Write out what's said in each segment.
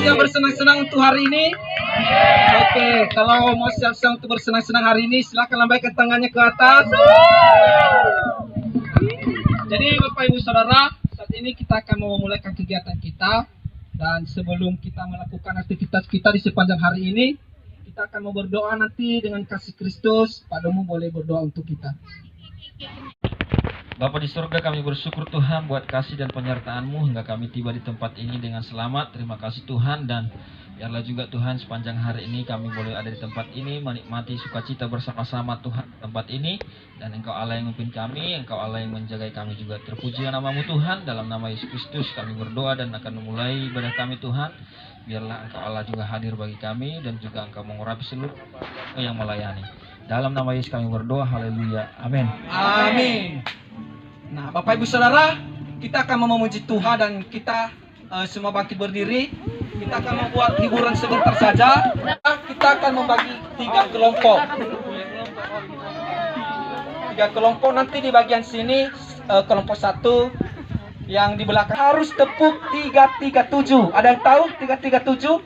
siap bersenang-senang untuk hari ini? Oke, kalau mau siap-siap untuk bersenang-senang hari ini, silakan lambaikan tangannya ke atas. Jadi Bapak Ibu Saudara, saat ini kita akan memulaikan kegiatan kita. Dan sebelum kita melakukan aktivitas kita di sepanjang hari ini, kita akan mau berdoa nanti dengan kasih Kristus. Pak Domo boleh berdoa untuk kita. Bapa di surga, kami bersyukur Tuhan buat kasih dan penyertaan-Mu hingga kami tiba di tempat ini dengan selamat. Terima kasih Tuhan, dan biarlah juga Tuhan sepanjang hari ini kami boleh ada di tempat ini menikmati sukacita bersama-sama Tuhan di tempat ini. Dan Engkau Allah yang memimpin kami, Engkau Allah yang menjaga kami juga. Terpujilah nama-Mu Tuhan, dalam nama Yesus Kristus kami berdoa dan akan memulai ibadah kami Tuhan. Biarlah Engkau Allah juga hadir bagi kami dan juga Engkau mengurapi seluruh yang melayani. Dalam nama Yesus kami berdoa, haleluya, amin. Amin. Nah, Bapak Ibu Saudara, kita akan memuji Tuhan dan kita semua bangkit berdiri. Kita akan membuat hiburan sebentar saja. Kita akan membagi 3 kelompok. 3 kelompok nanti di bagian sini, kelompok 1 yang di belakang harus tepuk 337. Ada yang tahu 337?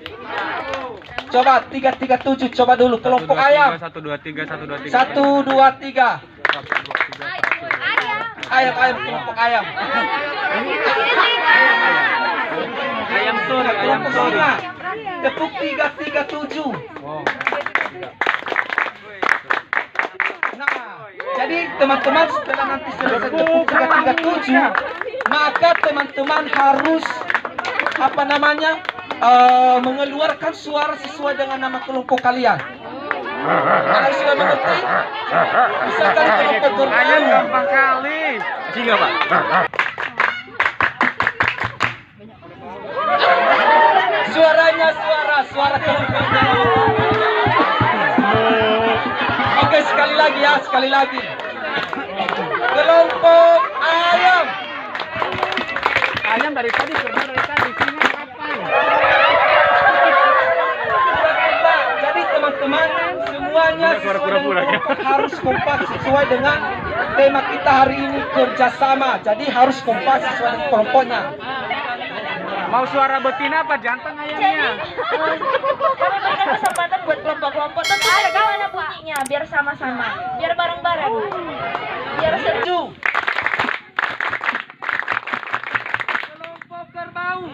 Coba 337, coba dulu kelompok ayam. 1 2 3 1 2 3. 1 2 3. Ayam, kelompok ayam. Ayam sur, Kelompok singa. Tepuk 337. Nah, jadi teman-teman setelah nanti selesai tepuk 337, maka teman-teman harus mengeluarkan suara sesuai dengan nama kelompok kalian. Kalau sudah mengerti, misalkan kelompok ayam ayam. gampang kali. Singa, Pak. Suaranya suara kelompoknya. Oke, sekali lagi. Kelompok ayam. Ayam dari tadi, singa kapan? Jadi teman-teman semuanya sesuai dengan kelompok harus kompak sesuai dengan tema kita hari ini, kerjasama. Jadi harus kompak sesuai dengan kelompoknya. Mau suara betina apa jantan ayamnya? Berikan kesempatan buat kelompok-kelompok tentu saja mana bunyinya biar sama-sama, biar bareng-bareng, biar seru. Kelompok kerbau.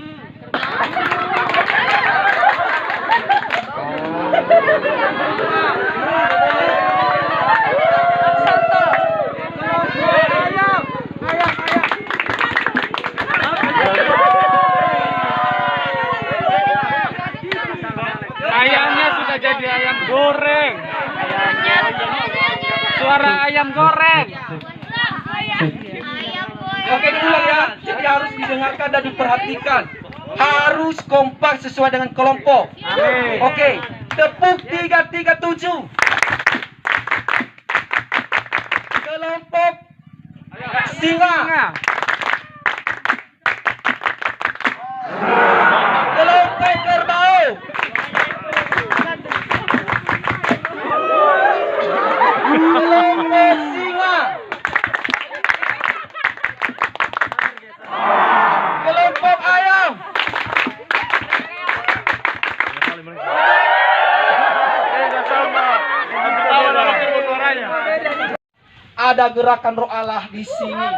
Ayamnya sudah jadi ayam goreng. Suara ayam goreng. Oke, diulang ya. Jadi harus didengarkan dan diperhatikan. Harus kompak sesuai dengan kelompok. Amin. Oke, tepuk 337. Kelompok singa. Kelompok kerbau. Kelompok singa. Kelompok ayam. Ada gerakan roh Allah di sini.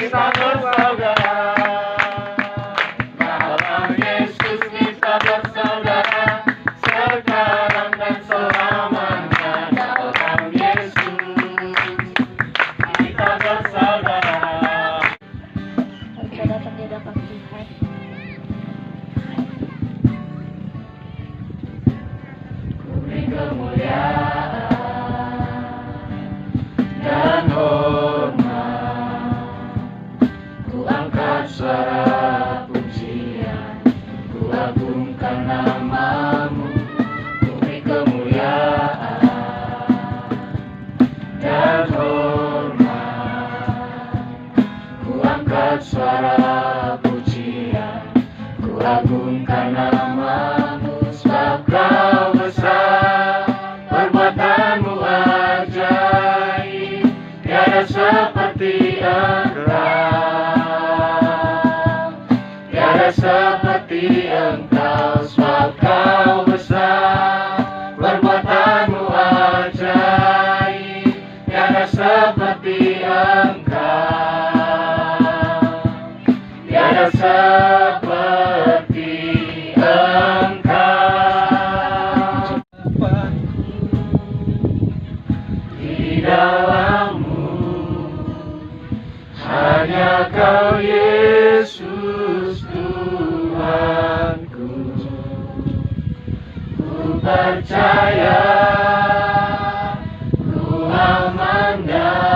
kita bersaudara. Dalam Yesus kita bersaudara, sekarang dan selamanya. Dalam Yesus kita bersaudara. Kita datang di hadapan Tuhan. Beri kemuliaan dan hormat, ku angkat suara pujian, ku agungkan namamu. Ku beri kemuliaan dan hormat, ku angkat suara pujian, ku agungkan namamu. Sebab kau besar, perbuatanmu ajaib, tiada seperti Engkau, tiada seperti Engkau. Sebab kau besar, perbuatanmu ajaib, tiada seperti Engkau, tiada seperti Engkau. Di dalammu hanya Kau Yesus Tuhanku. Ku percaya, ku aman dalam-Mu.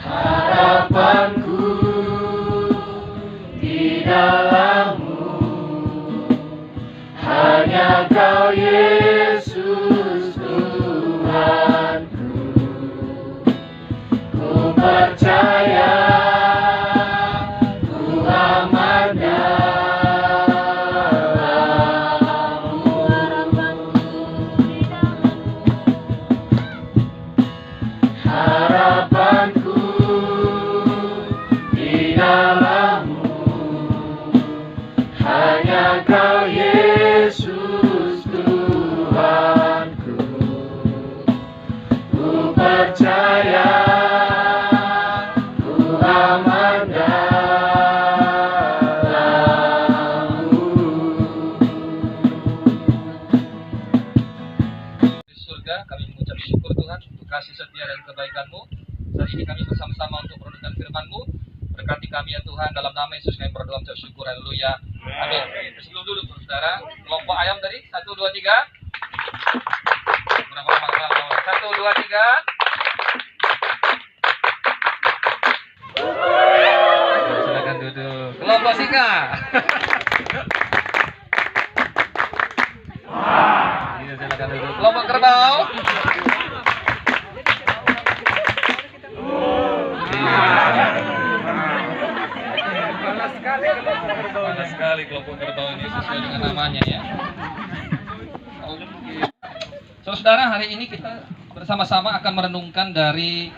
Harapanku di dalam-Mu, hanya Kau Yesus Tuhanku. Ku percaya, ku aman dalam-Mu. Harapanku di dalam-Mu, hanya Kau Yesus Tuhanku. Ku percaya, ku aman dalam-Mu. Di surga, kami mengucap syukur Tuhan untuk kasih setia dan kebaikan-Mu. Saat ini kami bersama-sama untuk merenungkan firman-Mu. Berkati kami ya Tuhan, dalam nama Yesus kami berdoa mengucap syukur. Haleluya. Amin. Sebelum duduk saudara, kelompok ayam tadi 1, 2, 3. Kurang 1, 2, 3. Silakan duduk. Kelompok singa. Iya, silakan duduk. Kelompok kerbau. Panas sekali kelompok kerbau ini sesuai dengan namanya ya. Saudara, hari ini kita bersama-sama akan merenungkan dari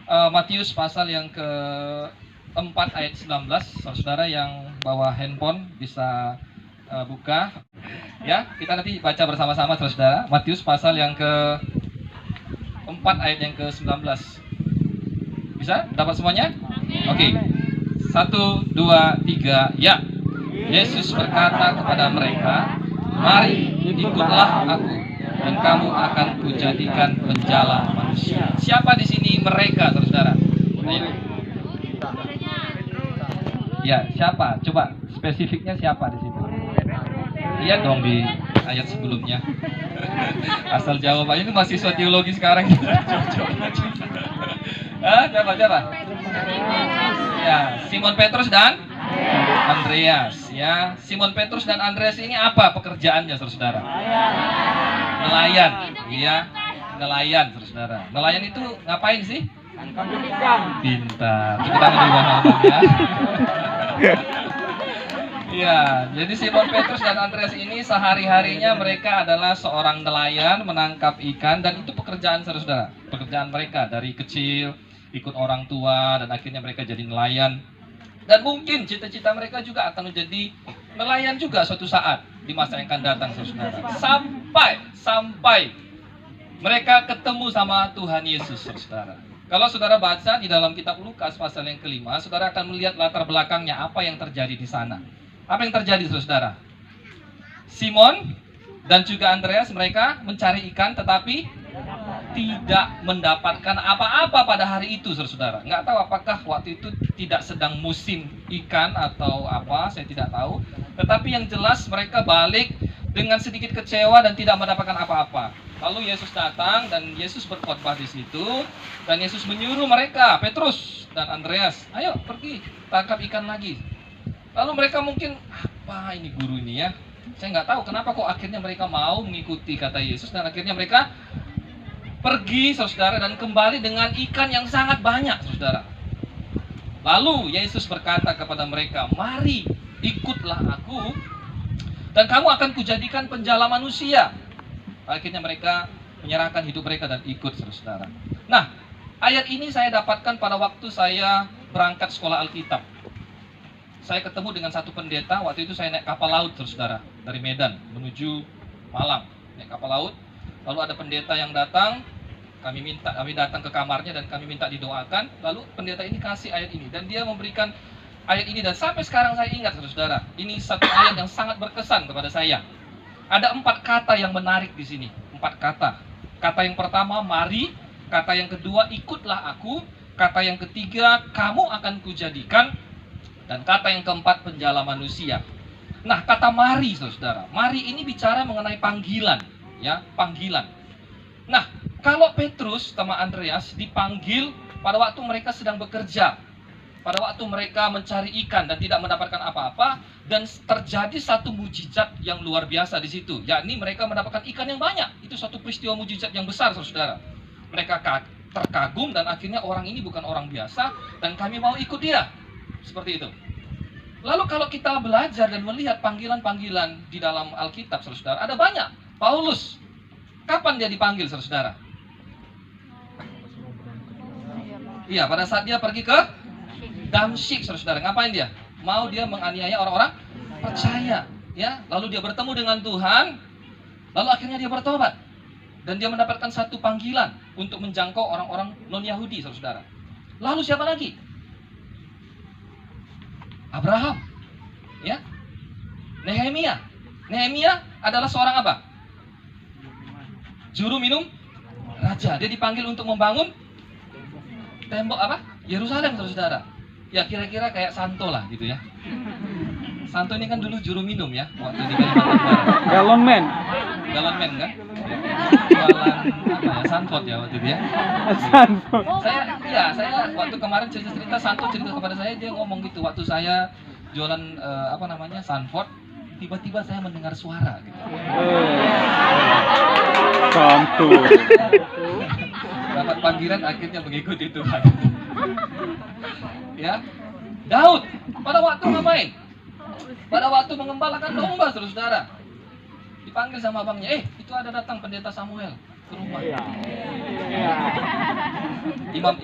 Matius pasal yang ke-4 ayat 19. Saudara yang bawa handphone bisa buka ya. Kita nanti baca bersama-sama saudara. Matius pasal yang ke-4 ayat yang ke-19. Bisa? Dapat semuanya? Oke. 1, 2, 3, ya. Yesus berkata kepada mereka, "Mari, ikutlah aku, dan kamu akan kujadikan penjala manusia." Siapa di sini mereka, saudara? Ya, siapa? Coba spesifiknya siapa di situ? Iya dong di ayat sebelumnya. Asal jawab aja, ini mahasiswa teologi sekarang. Siapa? Ya, Simon Petrus dan Andreas. Ya, Simon Petrus dan Andreas ini apa pekerjaannya, saudara? Nelayan. Iya, nelayan, saudara. Nelayan itu ngapain sih? Pintar. Kita ya. Iya, jadi Simon Petrus dan Andreas ini sehari-harinya mereka adalah seorang nelayan menangkap ikan, dan itu pekerjaan saudara. Pekerjaan mereka dari kecil ikut orang tua dan akhirnya mereka jadi nelayan. Dan mungkin cita-cita mereka juga akan menjadi nelayan juga suatu saat. di masa yang akan datang, saudara. Sampai mereka ketemu sama Tuhan Yesus, saudara. Kalau saudara baca di dalam kitab Lukas pasal yang kelima, saudara akan melihat latar belakangnya apa yang terjadi di sana. Apa yang terjadi, saudara? Simon dan juga Andreas, mereka mencari ikan tetapi tidak mendapatkan apa-apa pada hari itu, saudara. Nggak tahu apakah waktu itu tidak sedang musim ikan atau apa, saya tidak tahu. Tetapi yang jelas mereka balik dengan sedikit kecewa dan tidak mendapatkan apa-apa. Lalu Yesus datang dan Yesus berkhotbah di situ, dan Yesus menyuruh mereka, Petrus dan Andreas, ayo pergi tangkap ikan lagi. Lalu mereka mungkin, apa ini guru ini ya? Saya nggak tahu kenapa kok akhirnya mereka mau mengikuti kata Yesus, dan akhirnya mereka pergi, saudara, dan kembali dengan ikan yang sangat banyak, saudara. Lalu Yesus berkata kepada mereka, mari ikutlah aku, dan kamu akan kujadikan penjala manusia. Akhirnya mereka menyerahkan hidup mereka dan ikut, saudara. Nah, ayat ini saya dapatkan pada waktu saya berangkat sekolah Alkitab. Saya ketemu dengan satu pendeta, waktu itu saya naik kapal laut, saudara, dari Medan menuju Malang, naik kapal laut. Lalu ada pendeta yang datang, kami datang ke kamarnya dan kami minta didoakan. Lalu pendeta ini kasih ayat ini dan dia memberikan ayat ini, dan sampai sekarang saya ingat, saudara, ini satu ayat yang sangat berkesan kepada saya. Ada 4 kata yang menarik di sini, 4 kata. Kata yang pertama, mari. Kata yang kedua, ikutlah aku. Kata yang ketiga, kamu akan kujadikan. Dan kata yang keempat, penjala manusia. Nah, kata mari, saudara. Mari ini bicara mengenai panggilan, ya, panggilan. Nah, kalau Petrus sama Andreas dipanggil pada waktu mereka sedang bekerja, pada waktu mereka mencari ikan dan tidak mendapatkan apa-apa, dan terjadi satu mujizat yang luar biasa di situ, yakni mereka mendapatkan ikan yang banyak. Itu suatu peristiwa mujizat yang besar, saudara. Mereka terkagum dan akhirnya orang ini bukan orang biasa dan kami mau ikut dia. Seperti itu. Lalu kalau kita belajar dan melihat panggilan-panggilan di dalam Alkitab, saudara, ada banyak. Paulus, kapan dia dipanggil, saudara? Iya, pada saat dia pergi ke Damsyik, saudara. Ngapain dia? Mau dia menganiaya orang-orang percaya, ya. Lalu dia bertemu dengan Tuhan, lalu akhirnya dia bertobat dan dia mendapatkan satu panggilan untuk menjangkau orang-orang non-Yahudi, saudara. Lalu siapa lagi? Abraham, ya. Nehemia adalah seorang apa? Juru minum raja. Dia dipanggil untuk membangun tembok apa? Yerusalem, saudara. Ya, kira-kira kayak Santo lah gitu ya. Santo ini kan dulu juru minum ya, waktu di Kalimantan Barat. Galon man kan? Jualan apa ya? Sanford ya waktu itu ya. Sanford. Saya waktu kemarin cerita Santo cerita kepada saya, dia ngomong gitu, waktu saya jualan Sanford, tiba-tiba saya mendengar suara gitu. Santo. Dapat panggilan, akhirnya mengikuti Tuhan. Ya, Daud pada waktu ngapain? Pada waktu mengembalakan domba, saudara. Dipanggil sama abangnya, itu ada datang pendeta Samuel ke rumah. Imam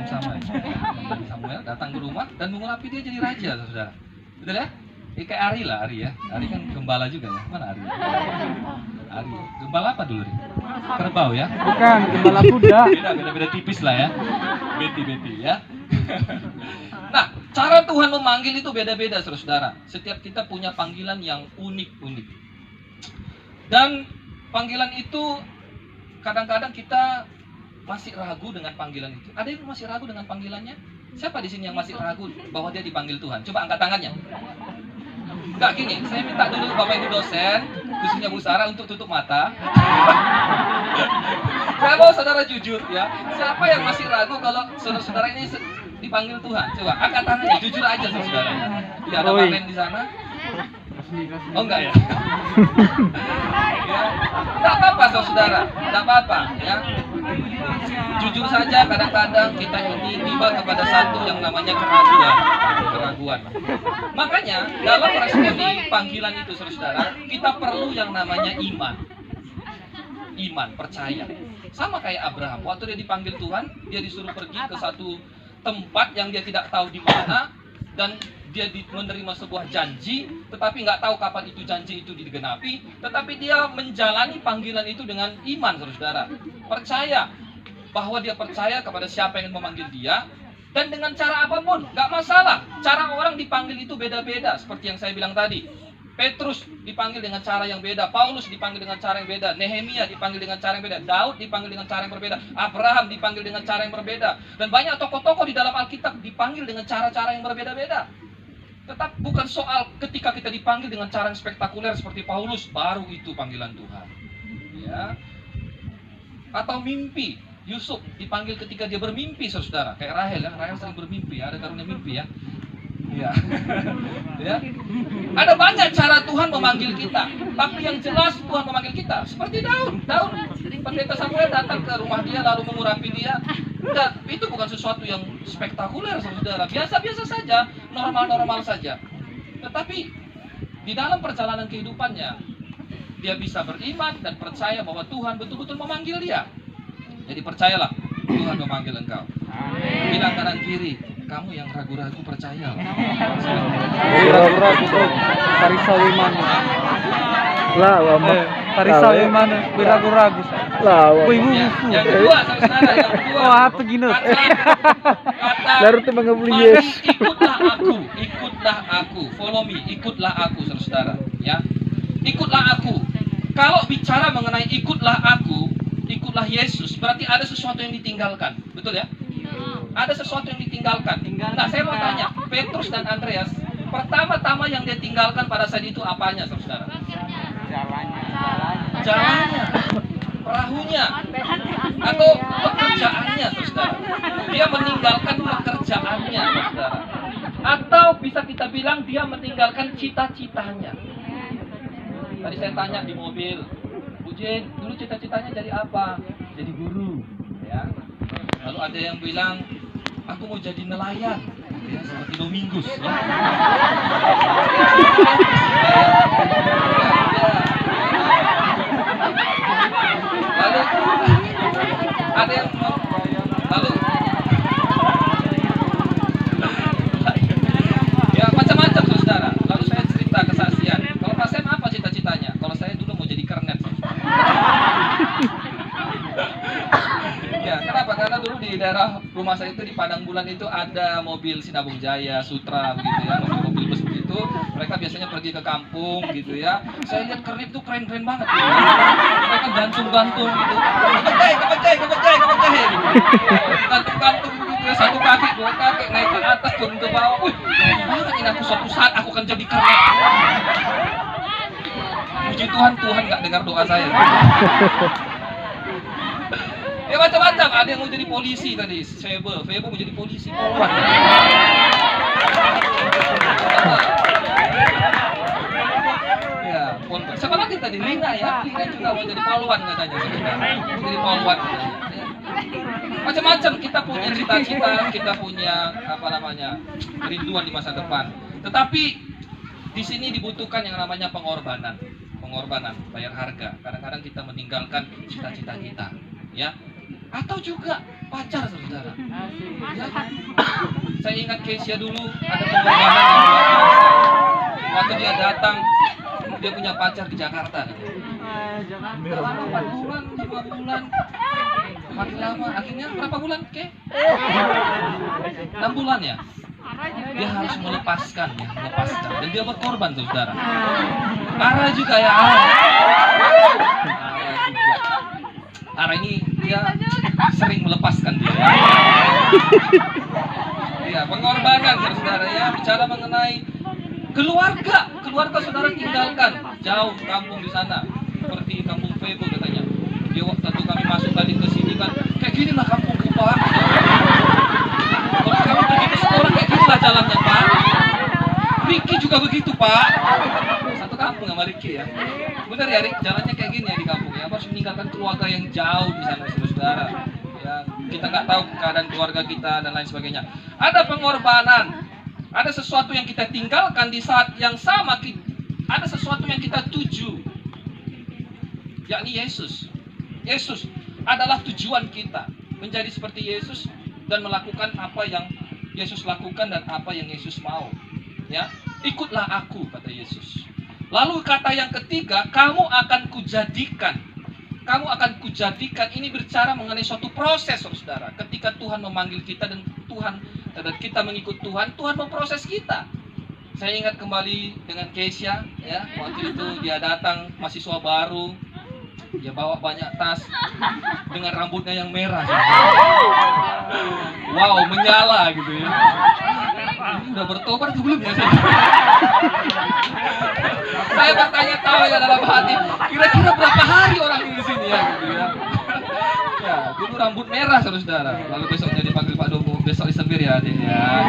Samuel datang ke rumah dan mengurapi dia jadi raja, saudara. Betul ya? Kayak Ari ya. Ari kan gembala juga ya. Mana Ari? Ari. Gembala apa dulu, Ri? Kerbau ya? Bukan, gembala kuda. Beda tipis lah ya. Beti ya. Nah, cara Tuhan memanggil itu beda-beda, saudara. Setiap kita punya panggilan yang unik-unik. Dan panggilan itu kadang-kadang kita masih ragu dengan panggilan itu. Ada yang masih ragu dengan panggilannya? Siapa di sini yang masih ragu bahwa dia dipanggil Tuhan? Coba angkat tangannya. Enggak, gini, saya minta dulu Bapak Ibu dosen, khususnya Bu Sarah, untuk tutup mata. Saya mau saudara jujur ya. Siapa yang masih ragu kalau saudara-saudara ini dipanggil Tuhan? Coba angkat tangannya, jujur aja saudara. Ya, ada Marlen di sana. Oh enggak ya? Ya. Enggak apa-apa saudara, enggak apa-apa ya. Jujur saja, kadang-kadang kita ini tiba kepada satu yang namanya keraguan. Makanya dalam meresponi panggilan itu, saudara, kita perlu yang namanya iman, percaya. Sama kayak Abraham, waktu dia dipanggil Tuhan, dia disuruh pergi ke satu tempat yang dia tidak tahu di mana, dan dia menerima sebuah janji, tetapi nggak tahu kapan itu janji itu digenapi, tetapi dia menjalani panggilan itu dengan iman, saudara. Percaya bahwa dia percaya kepada siapa yang memanggil dia, dan dengan cara apapun, nggak masalah. Cara orang dipanggil itu beda-beda, seperti yang saya bilang tadi. Petrus dipanggil dengan cara yang beda, Paulus dipanggil dengan cara yang beda, Nehemia dipanggil dengan cara yang beda, Daud dipanggil dengan cara yang berbeda, Abraham dipanggil dengan cara yang berbeda, dan banyak tokoh-tokoh di dalam Alkitab dipanggil dengan cara-cara yang berbeda-beda. Tetap bukan soal ketika kita dipanggil dengan cara yang spektakuler seperti Paulus, baru itu panggilan Tuhan. Ya. Atau mimpi, Yusuf dipanggil ketika dia bermimpi, saudara. Kayak Rahel, ya. Rahel sering bermimpi, ada karunia mimpi ya. Ya. Ya. Ada banyak cara Tuhan memanggil kita, tapi yang jelas Tuhan memanggil kita. Seperti Daud, pendeta Samuel datang ke rumah dia lalu mengurapi dia. Dan itu bukan sesuatu yang spektakuler, saudara. Biasa-biasa saja, normal-normal saja. Tetapi di dalam perjalanan kehidupannya, dia bisa beriman dan percaya bahwa Tuhan betul-betul memanggil dia. Jadi percayalah, Tuhan memanggil engkau. Bilang kanan kiri, kamu yang ragu-ragu percaya. Ragu-ragu tuh Tarisawi mana? Lah, Tarisawi mana? Ragu-ragu. Lah, ibu. Yang kedua, saudara, yang kedua. Oh, apa gini? Lalu tuh mengebeli Yes. Ikutlah aku, follow me, ikutlah aku, saudara. Ya, ikutlah aku. Kalau bicara mengenai ikutlah aku, ikutlah Yesus, berarti ada sesuatu yang ditinggalkan, betul ya? Ada sesuatu yang ditinggalkan. Nah, saya mau tanya, Petrus dan Andreas, pertama-tama yang dia tinggalkan pada saat itu apanya, saudara? Jalannya, perahunya, atau pekerjaannya, saudara. Dia meninggalkan pekerjaannya, saudara. Atau bisa kita bilang dia meninggalkan cita-citanya. Tadi saya tanya di mobil, Bu Jen, dulu cita-citanya jadi apa? Jadi guru, ya. Lalu ada yang bilang, aku mau jadi nelayan, ya, seperti Domingus, ya. Lalu ada yang lalu ya macam-macam, saudara. Lalu saya cerita kesaksian. Kalau Pak Sam apa cita-citanya? Kalau saya dulu mau jadi kernet. Ya, kenapa? Karena dulu di daerah rumah saya itu di Padang Bulan itu ada mobil Sinabung Jaya, Sutra begitu ya, mobil bus begitu. Mereka biasanya pergi ke kampung gitu ya. Saya lihat kernet itu keren-keren banget gitu. Mereka gantung-gantung gitu. Kepecah gitu. Gantung-gantung gitu ya, satu kaki, dua kaki, naik ke atas, turun ke bawah. Wih, ini aku suatu saat aku akan jadi kernet. Puji Tuhan, Tuhan nggak dengar doa saya. Ya macam-macam, ada yang mau jadi polisi tadi, Febo mau jadi polisi. Ya, siapa lagi tadi? Lina ya, Lina juga mau jadi polwan katanya. Mau jadi polwan katanya. Ya. Macam-macam, kita punya cita-cita, kita punya kerinduan di masa depan. Tetapi di sini dibutuhkan yang namanya pengorbanan, bayar harga. Kadang-kadang kita meninggalkan cita-cita kita, ya. Atau juga pacar, saudara. Ya. Saya ingat Kesia dulu ada pengorbanan yang luar biasa. Waktu dia datang, dia punya pacar di Jakarta. Lama 4 bulan, 5 bulan, makin lama. Akhirnya berapa bulan, Ke? 6 bulan ya. Dia harus melepaskan. Dan dia berkorban, saudara. Ara juga ya, Ara ini dia sering melepaskan dia. Ya, pengorbanan, saudara ya. Bicara mengenai keluarga saudara tinggalkan jauh kampung di sana, seperti kampung Febo katanya. Dia waktu kami masuk tadi ke sini kan, kayak gini lah kampungku, Pak. Kalau kami pergi ke sekolah kayak gini lah jalannya, Pak. Ricky juga begitu, Pak. Satu kampung sama Ricky ya. Benar ya, Rick, jalannya kayak gini ya di kampung ya. Harus meninggalkan keluarga yang jauh di sana, saudara. Ya, kita nggak tahu keadaan keluarga kita dan lain sebagainya. Ada pengorbanan. Ada sesuatu yang kita tinggalkan di saat yang sama. Ada sesuatu yang kita tuju, yakni Yesus. Yesus adalah tujuan kita, menjadi seperti Yesus dan melakukan apa yang Yesus lakukan dan apa yang Yesus mau. Ya, ikutlah aku, kata Yesus. Lalu kata yang ketiga, kamu akan kujadikan. Kamu akan kujadikan, ini bicara mengenai suatu proses, saudara. Ketika Tuhan memanggil kita dan kita mengikut Tuhan, Tuhan memproses kita. Saya ingat kembali dengan Keisha, ya, waktu itu dia datang mahasiswa baru, dia bawa banyak tas dengan rambutnya yang merah. Wow, menyala gitu ya. Ini udah bertobat atau belum ya? Saya bertanya-tanya ya dalam hati, kira-kira berapa hari orang ini di sini ya, gitu ya. Ya, dulu rambut merah, saudara. Lalu besoknya dipanggil Pak Domo, besok disembir ya, adik ya.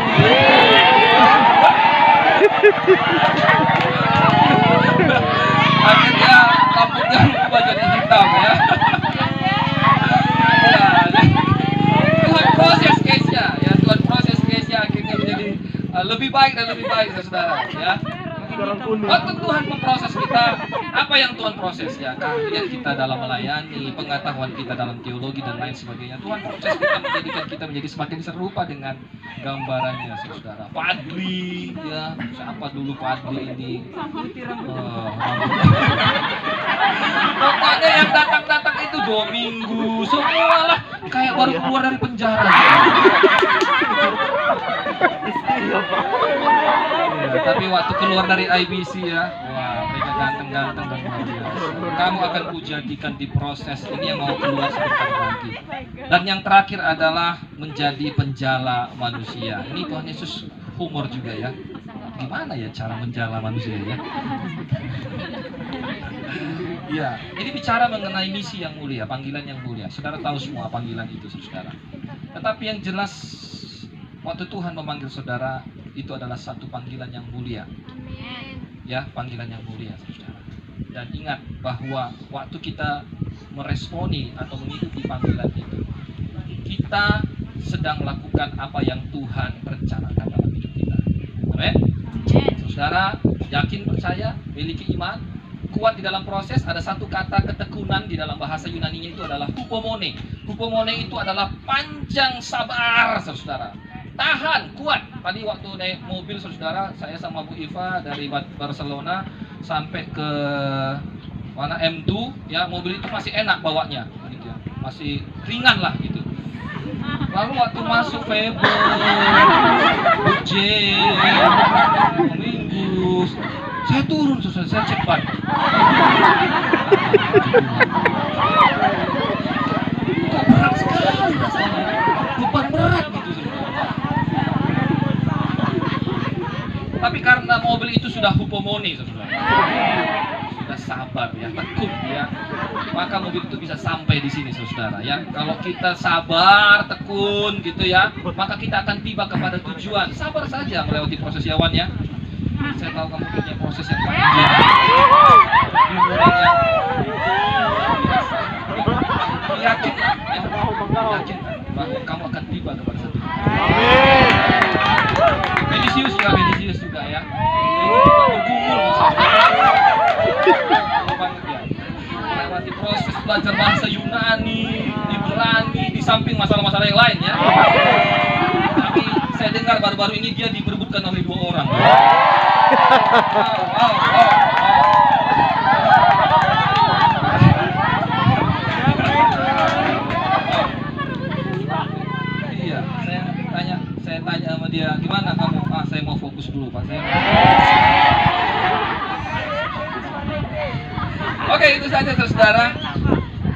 Akhirnya rambutnya berubah jadi hitam ya. Tuhan proses Keisha, ya, Tuhan proses Keisha akhirnya menjadi lebih baik dan lebih baik, saudara, ya. Waktu Tuhan memproses kita, apa yang Tuhan proses ya? Keahlian kita dalam melayani, pengetahuan kita dalam teologi dan lain sebagainya. Tuhan proses kita menjadikan kita menjadi semakin serupa dengan gambarannya, saudara. Padri, ya, siapa dulu Padri ini? Pokoknya yang datang-datang itu 2 minggu, semua lah kayak baru keluar dari penjara. Ya, tapi waktu keluar dari IBC ya, wah, mereka ganteng-ganteng dan luar biasa. Kamu akan kujadikan di proses ini yang mau keluar sebentar lagi. Dan yang terakhir adalah menjadi penjala manusia. Ini Tuhan Yesus humor juga ya. Gimana ya cara menjala manusia ya? Ya, ini bicara mengenai misi yang mulia, panggilan yang mulia. Saudara tahu semua panggilan itu, saudara. Tetapi yang jelas, waktu Tuhan memanggil saudara, itu adalah satu panggilan yang mulia. Ya, panggilan yang mulia, saudara. Dan ingat bahwa waktu kita meresponi atau mengikuti panggilan itu, kita sedang melakukan apa yang Tuhan rencanakan dalam hidup kita. Amin. Saudara, yakin, percaya, miliki iman, kuat di dalam proses. Ada satu kata ketekunan di dalam bahasa Yunaninya itu adalah hupomone. Hupomone itu adalah panjang sabar, saudara. Tahan, kuat. Tadi waktu naik mobil, saudara, saya sama Bu Iva dari Barcelona sampai ke mana M2, ya, mobil itu masih enak bawanya, gitu ya. Masih ringan lah gitu. Lalu waktu masuk Febo, Ujen, Minggu, saya turun, saudara, saya cek ban. Kok berat sekali rasanya, beban berat gitu, saudara. Tapi karena mobil itu sudah hupomone, saudara, sudah sabar ya, tekun ya, maka mobil itu bisa sampai di sini, saudara ya. Kalau kita sabar, tekun gitu ya, maka kita akan tiba kepada tujuan. Sabar saja melewati proses Yawan ya. Saya tahu kamu punya proses yang panjang. Yakin ya, yakin bahwa kamu akan tiba kepada satu. Vinicius juga ya. Bergumul banget ya. Melewati proses belajar bahasa Yunani, Ibrani, di samping masalah-masalah yang lain ya. Tapi saya dengar baru-baru ini dia diperebutkan oleh 2 orang. Iya, saya tanya sama dia, gimana kamu? Saya mau fokus dulu, Pak. Oke, itu saja, saudara.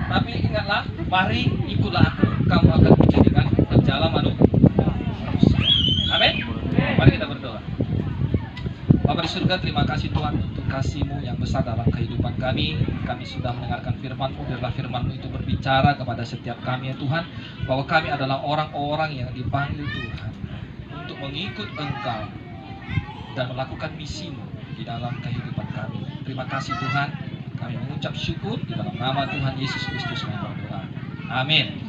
Tapi ingatlah, mari ikutlah aku, kamu akan menjadikan penjala manusia. Amin. Mari kita berdoa. Bapa di surga, terima kasih Tuhan untuk kasih-Mu yang besar dalam kehidupan kami. Kami sudah mendengarkan firman-Mu, biarlah firman-Mu itu berbicara kepada setiap kami ya Tuhan, bahwa kami adalah orang-orang yang dipanggil Tuhan untuk mengikut Engkau dan melakukan misi-Mu di dalam kehidupan kami. Terima kasih Tuhan, kami mengucap syukur di dalam nama Tuhan Yesus Kristus kami berdoa. Amin.